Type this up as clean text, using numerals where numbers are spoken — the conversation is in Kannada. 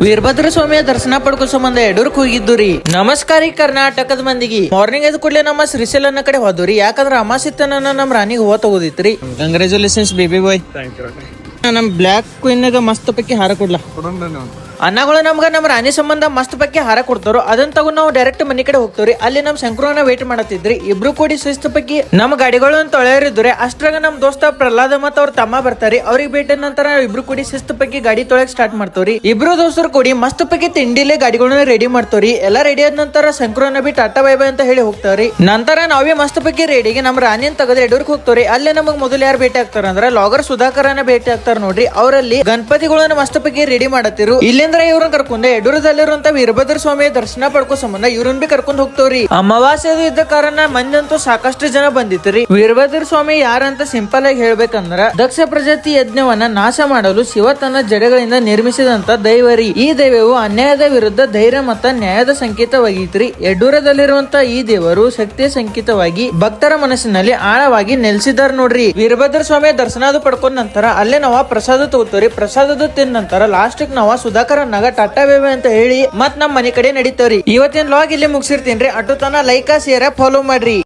ವೀರಭದ್ರ ಸ್ವಾಮಿಯ ದರ್ಶನ ಪಡ್ಕೋ ಸಂಬಂಧ ಯಡೂರ್ಕ್ ಹೋಗಿದ್ದು ರೀ. ನಮಸ್ಕಾರ ರೀ ಕರ್ನಾಟಕದ ಮಂದಿಗೆ. ಮಾರ್ನಿಂಗ್ ಎದ್ ಕೂಡಲೇ ನಮ್ಮ ಶ್ರೀಶೈಲನ ಕಡೆ ಹೋದ್ರಿ. ಯಾಕಂದ್ರ ಅಮಾಸಿತ್ತನ ನಮ್ ರಾಣಿಗೆ ಹೋ ತಗೋದಿತ್ರಿ. ಕಂಗ್ರಾಚುಲೇಷನ್ಸ್ ಬೇಬಿ ಬಾಯ್. ನಮ್ ಬ್ಲಾಕ್ ಕ್ವೀನ್ ಮಸ್ತ್ ಪೈಕಿ ಹಾರ ಕೊಡ್ಲಾ. ಅನ್ನಗಳು ನಮ್ಗ ನಮ್ ರಾಣಿ ಸಂಬಂಧ ಮಸ್ತ್ ಪೈಕಿ ಹಾರ ಕೊಡ್ತಾರೋ ಅದನ್ನ ತಗೊಂಡ್ ನಾವು ಡೈರೆಕ್ಟ್ ಮನಿ ಕಡೆ ಹೋಗ್ತೇವ್ರಿ. ಅಲ್ಲಿ ನಮ್ ಶಂಕರನ ವೇಟ್ ಮಾಡತ್ತಿದ್ರಿ. ಇಬ್ರು ಕೂಡಿ ಶಿಸ್ತ್ ಪೈಕಿ ನಮ್ ಗಾಡಿಗಳನ್ನ ತೊಳೆಯರಿದ್ರೆ ಅಷ್ಟ್ರಾಗ ನಮ್ ದೋಸ್ತ ಪ್ರಹ್ಲಾದ ಮತ್ತ ಅವ್ರ ತಮ್ಮ ಬರ್ತಾರಿ. ಅವ್ರಿಗೆ ಭೇಟಿ ನಂತರ ಇಬ್ರು ಕೂಡಿ ಶಿಸ್ತ್ ಪೈಕಿ ಗಾಡಿ ತೊಳೆಯಕ್ ಸ್ಟಾರ್ಟ್ ಮಾಡ್ತವ್ರಿ. ಇಬ್ರು ದೋಸ್ತರು ಕೂಡಿ ಮಸ್ತ್ ಪೈಕಿ ತಿಂಡಿಲೆ ಗಾಡಿಗಳನ್ನ ರೆಡಿ ಮಾಡ್ತವ್ರಿ. ಎಲ್ಲಾ ರೆಡಿ ಆದ ನಂತರ ಶಂಕರನ ಬಿ ಟಾಟಾ ಬೈ ಬೈ ಅಂತ ಹೇಳಿ ಹೋಗ್ತಾವ್ರಿ. ನಂತರ ನಾವೇ ಮಸ್ತ್ ಪೈಕಿ ರೆಡಿಗೆ ನಮ್ ರಾಣಿಯನ್ ತಗದ್ರೆ ಯಡೂರ್ಕ್ ಹೋಗ್ತವ್ರಿ. ಅಲ್ಲೇ ನಮಗ್ ಮೊದಲು ಯಾರು ಭೇಟಿ ಆಗ್ತಾರ ಅಂದ್ರ ಲಾಗರ್ ಸುಧಾಕರನ ಭೇಟಿ ಆಗ್ತಾರ ನೋಡ್ರಿ. ಅವರಲ್ಲಿ ಗಣಪತಿಗಳನ್ನ ಮಸ್ತ್ ಪೈಕಿ ರೆಡಿ ಮಾಡತ್ತಿರು. ಇಲ್ಲಿಂದ್ರ ಇವ್ರನ್ನ ಕರ್ಕೊಂಡ ಯಡೂರದಲ್ಲಿರುವಂತ ವೀರಭದ್ರ ಸ್ವಾಮಿಯ ದರ್ಶನ ಪಡ್ಕೋ ಸಂಬಂಧ ಇವ್ರನ್ ಬಿ ಕರ್ಕೊಂಡ್ ಹೋಗ್ತವ್ರಿ. ಅಮಾವಾಸ್ಯದು ಇದ್ದ ಕಾರಣ ಮಂದಿ ಅಂತೂ ಸಾಕಷ್ಟು ಜನ ಬಂದಿತ್ರಿ. ವೀರಭದ್ರ ಸ್ವಾಮಿ ಯಾರಂತ ಸಿಂಪಲ್ ಆಗಿ ಹೇಳ್ಬೇಕಂದ್ರ ದಕ್ಷ ಪ್ರಜಾತಿ ಯಜ್ಞವನ್ನ ನಾಶ ಮಾಡಲು ಶಿವ ತನ್ನ ಜಡೆಗಳಿಂದ ನಿರ್ಮಿಸಿದಂತ ದೈವರಿ. ಈ ದೈವವು ಅನ್ಯಾಯದ ವಿರುದ್ಧ ಧೈರ್ಯ ಮತ್ತ ನ್ಯಾಯದ ಸಂಕೇತವಾಗಿತ್ರಿ. ಯಡೂರದಲ್ಲಿರುವಂತ ಈ ದೇವರು ಶಕ್ತಿಯ ಸಂಕೇತವಾಗಿ ಭಕ್ತರ ಮನಸ್ಸಿನಲ್ಲಿ ಆಳವಾಗಿ ನೆಲೆಸಿದಾರ ನೋಡ್ರಿ. ವೀರಭದ್ರ ಸ್ವಾಮಿಯ ದರ್ಶನ ಪಡ್ಕೊಂಡ ನಂತರ ಅಲ್ಲೇ ನಾವ ಪ್ರಸಾದ ತಗೋತವ್ರಿ. ಪ್ರಸಾದದ ತಿಂದ ನಂತರ ಲಾಸ್ಟ್ ನಾವ ಸುಧಾಕರ ನಗ ಟಾಟಾ ಬೇಬೆ ಅಂತ ಹೇಳಿ ಮತ್ ನಮ್ ಮನೆ ಕಡೆ ನಡೀತವ್ರಿ. ಇವತ್ತಿನ ಲಾಗ್ ಇಲ್ಲಿ ಮುಗಿಸಿರ್ತೀನಿ. ಅಟ್ಟು ತನ ಲೈಕ್ ಶೇರ್ ಫಾಲೋ ಮಾಡ್ರಿ.